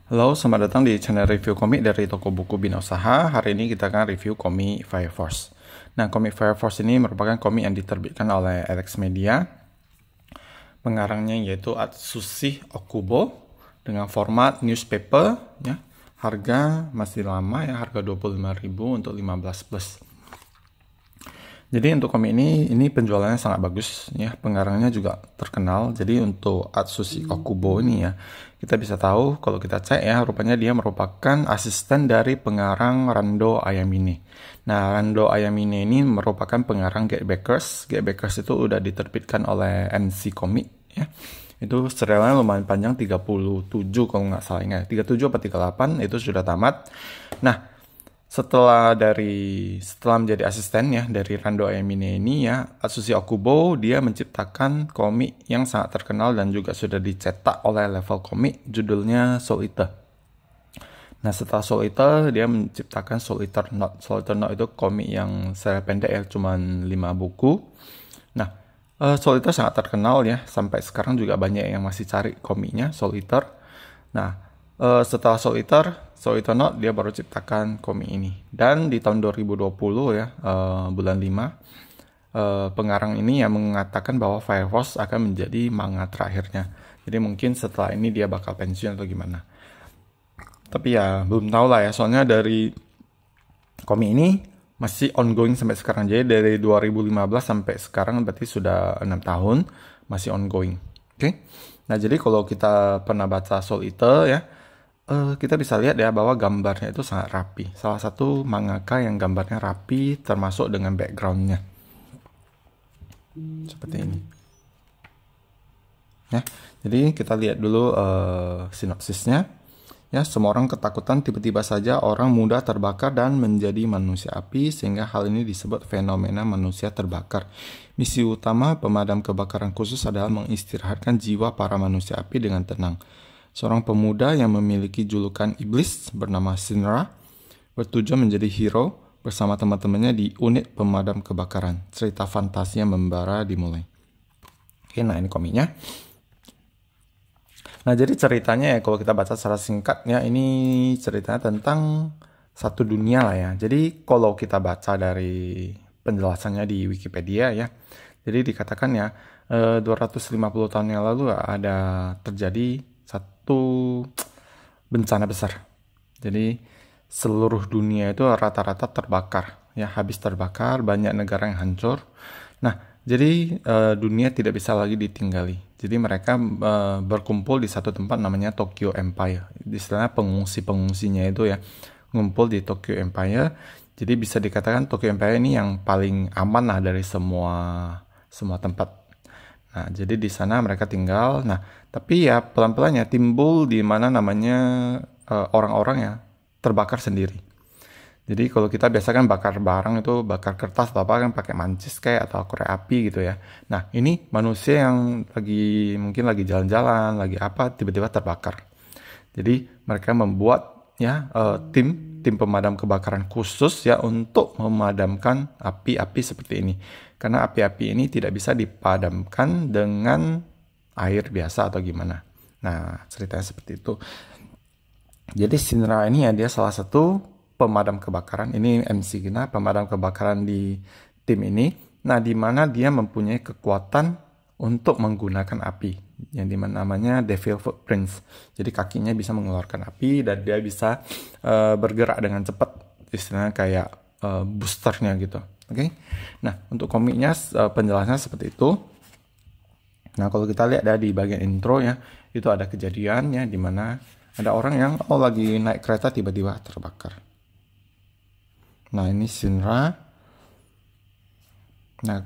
Halo, selamat datang di channel review komik dari toko buku Bina Usaha. Hari ini kita akan review komik Fire Force. Nah, komik Fire Force ini merupakan komik yang diterbitkan oleh Alex Media. Pengarangnya yaitu Atsushi Okubo dengan format newspaper. Ya. Harga masih lama ya, harga 25.000 untuk 15 plus. Jadi untuk komik ini penjualannya sangat bagus ya, pengarangnya juga terkenal. Jadi untuk Atsushi Okubo ini ya, kita bisa tahu kalau kita cek ya, rupanya dia merupakan asisten dari pengarang Rando Ayamine. Nah, Rando Ayamine ini merupakan pengarang Get Backers. Get Backers itu udah diterbitkan oleh NC Comic ya. Itu serialnya lumayan panjang, 37 kalau nggak salah ingat. 37 atau 38 itu sudah tamat. Nah, setelah menjadi asisten ya dari Rando Ayamine ini ya, Atsushi Okubo dia menciptakan komik yang sangat terkenal dan juga sudah dicetak oleh Level Comic, judulnya Soul Eater. Nah, setelah Soul Eater dia menciptakan Soul Eater Note. Soul Eater Note itu komik yang serial pendek ya, cuman 5 buku. Nah, Soul Eater sangat terkenal ya, sampai sekarang juga banyak yang masih cari komiknya Soul Eater. Nah, setelah Soul Eater Note dia baru ciptakan komik ini. Dan di tahun 2020 ya, bulan 5, pengarang ini yang mengatakan bahwa Fire Force akan menjadi manga terakhirnya. Jadi mungkin setelah ini dia bakal pensiun atau gimana. Tapi ya belum tahu lah ya, soalnya dari komik ini masih ongoing sampai sekarang. Jadi dari 2015 sampai sekarang berarti sudah 6 tahun masih ongoing. Oke. Nah, jadi kalau kita pernah baca Soul Eater ya, kita bisa lihat ya bahwa gambarnya itu sangat rapi. Salah satu mangaka yang gambarnya rapi termasuk dengan backgroundnya. Seperti ini. Ya, jadi kita lihat dulu sinopsisnya. Ya, semua orang ketakutan tiba-tiba saja orang muda terbakar dan menjadi manusia api sehingga hal ini disebut fenomena manusia terbakar. Misi utama pemadam kebakaran khusus adalah mengistirahatkan jiwa para manusia api dengan tenang. Seorang pemuda yang memiliki julukan iblis bernama Shinra bertujuan menjadi hero bersama teman-temannya di unit pemadam kebakaran. Cerita fantasi yang membara dimulai. Oke, nah ini komiknya. Nah, jadi ceritanya ya kalau kita baca secara singkat ya, ini ceritanya tentang satu dunia lah ya. Jadi kalau kita baca dari penjelasannya di Wikipedia ya, jadi dikatakan ya 250 tahun yang lalu ada terjadi satu bencana besar. Jadi seluruh dunia itu rata-rata terbakar ya, habis terbakar, banyak negara yang hancur. Nah, jadi dunia tidak bisa lagi ditinggali. Jadi mereka berkumpul di satu tempat namanya Tokyo Empire. Istilahnya pengungsi-pengungsinya itu ya ngumpul di Tokyo Empire. Jadi bisa dikatakan Tokyo Empire ini yang paling aman lah dari semua tempat. Nah, jadi di sana mereka tinggal. Nah, tapi ya pelan-pelan ya timbul di mana namanya orang-orang ya terbakar sendiri. Jadi kalau kita biasa kan bakar barang itu, bakar kertas atau apa kan pakai mancis kayak atau korek api gitu ya. Nah, ini manusia yang mungkin lagi jalan-jalan, lagi apa, tiba-tiba terbakar. Jadi mereka membuat ya tim pemadam kebakaran khusus ya untuk memadamkan api-api seperti ini. Karena api-api ini tidak bisa dipadamkan dengan air biasa atau gimana. Nah, ceritanya seperti itu. Jadi Shinra ini ya dia salah satu pemadam kebakaran. Ini MC kita, pemadam kebakaran di tim ini. Nah, di mana dia mempunyai kekuatan untuk menggunakan api, yang dimana namanya Devil Footprints. Jadi kakinya bisa mengeluarkan api dan dia bisa bergerak dengan cepat. Istilahnya kayak boosternya gitu. Oke. Nah, untuk komiknya penjelasannya seperti itu. Nah, kalau kita lihat di bagian intro ya, itu ada kejadian ya di mana ada orang yang lagi naik kereta tiba-tiba terbakar. Nah, ini Shinra. Nah,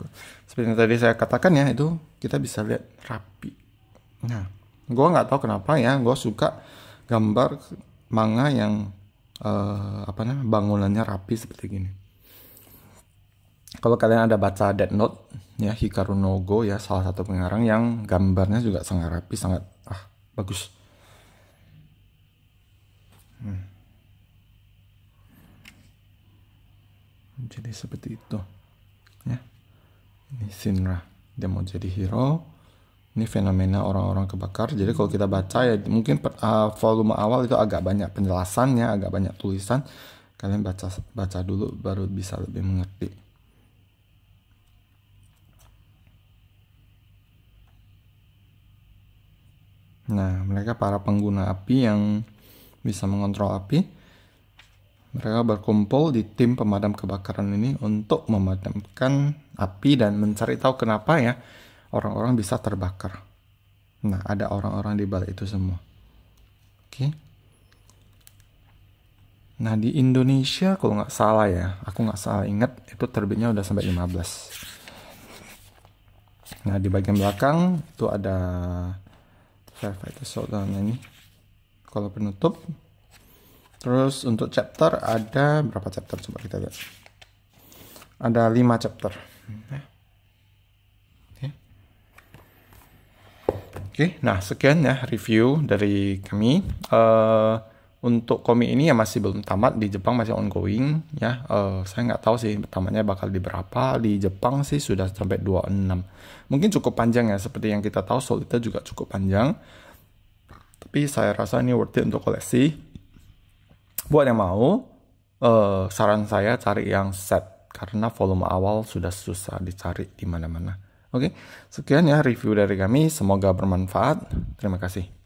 seperti yang tadi saya katakan ya, itu kita bisa lihat rapi. Nah, gue nggak tahu kenapa ya, gue suka gambar manga yang bangunannya rapi seperti gini. Kalau kalian ada baca Death Note ya, Hikaru no Go ya, salah satu pengarang yang gambarnya juga sangat rapi, sangat bagus. Jadi seperti itu ya. Ini Shinra, dia mau jadi hero Ini fenomena orang-orang kebakar. Jadi kalau kita baca ya mungkin volume awal itu agak banyak penjelasannya, agak banyak tulisan. Kalian baca dulu baru bisa lebih mengerti. Nah, mereka para pengguna api yang bisa mengontrol api. Mereka berkumpul di tim pemadam kebakaran ini untuk memadamkan api dan mencari tahu kenapa ya orang-orang bisa terbakar. Nah, ada orang-orang di balik itu semua. Oke. Nah, di Indonesia kalau nggak salah ya, aku nggak salah ingat, itu terbitnya udah sampai 15. Nah, di bagian belakang itu ada firefighter showdown ini kalau penutup. Terus untuk chapter ada berapa chapter, coba kita lihat. Ada 5 chapter. Oke, nah sekian ya review dari kami. Untuk komik ini ya masih belum tamat, di Jepang masih ongoing ya. Saya nggak tahu sih tamatnya bakal di berapa. Di Jepang sih sudah sampai 26. Mungkin cukup panjang ya, seperti yang kita tahu Soul Eater juga cukup panjang. Tapi saya rasa ini worth it untuk koleksi. Buat yang mau, saran saya cari yang set karena volume awal sudah susah dicari di mana-mana. Oke, sekian ya review dari kami. Semoga bermanfaat. Terima kasih.